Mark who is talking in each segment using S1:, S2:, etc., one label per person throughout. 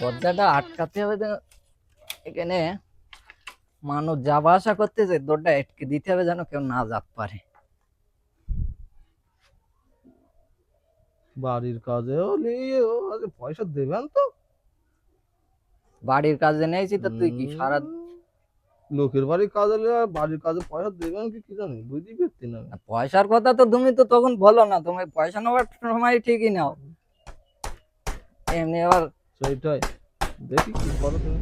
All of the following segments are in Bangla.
S1: দরজাটা আটকাতে হবে তো। এখানে মানুষ যাওয়া আসা করতেছে, দরজা আটকে দিতে হবে যেন কেউ না যেতে পারে।
S2: বাড়ির কাজে হলে পয়সা দেবেন তো?
S1: বাড়ির কাজে নেইছি তো তুই কি সারা
S2: লোকের বাড়ির কাজ হলে আর বাড়ির কাজে পয়সা দেবেন কি জানি বুঝতেই পারছি না।
S1: পয়সার কথা তো তুমি তো তখন বলো না, তুমি পয়সা নেওয়ার সময় ঠিকই নাও, এমনি আবার
S2: সেইটাই দেখি কি করো তুমি।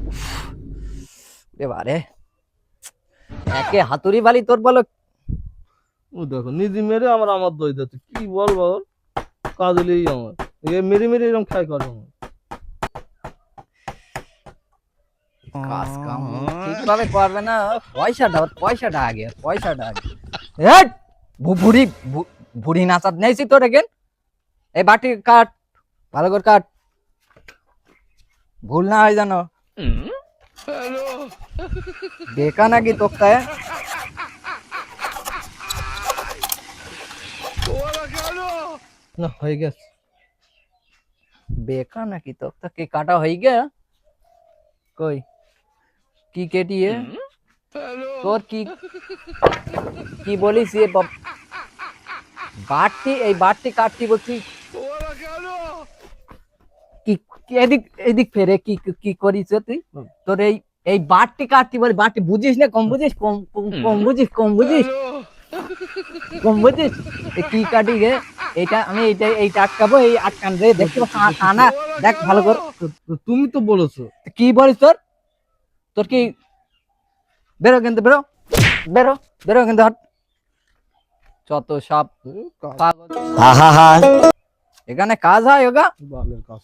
S1: এবারে একে হাতুড়ি বালি তোর বলো।
S2: ও দেখো নিজে মেরে আমার দই দিচ্ছে কি বলবো, ওর কাজ হলেই আমার এ মেরে মেরে এরকম খাই করে আমার।
S1: কাজ কাম ঠিকভাবে করবে না, পয়সাটা আগে, এই বুড়ি বুড়ি নাচাত নেইছি তোর এগেন। এই বাটি কাট, ভালো করে কাট, ভুল না হয় জানো। দেখা নাকি তোকে
S2: না হয়ে গেছে।
S1: বেকা নাকি তোকে কি কাটা হয়ে গে কই কি কেটিয়ে তোর কি কি বলিস এ বাটটি, এই বাটটি কাটতি বলছি কি কি এদিক এদিক ফেরে কি কি করিস তুই? তোর এই এই বাটটি কাটতি বলি, বাটটি বুঝিস না, কম বুঝিস, কম বুঝিস কি কাটি গে। এইটা আমি এইটা আটকাবো, এই আটকান রে দেখতে আনা দেখ ভালো কর।
S2: তুমি তো বলেছো।
S1: কি বলিস তোর? তোর কি বেরো কিন্তু, বেরো বেরো বেরো কিন্তু, হট যত সব পাগল। এখানে কাজ হয় ওগা
S2: বালের কাজ।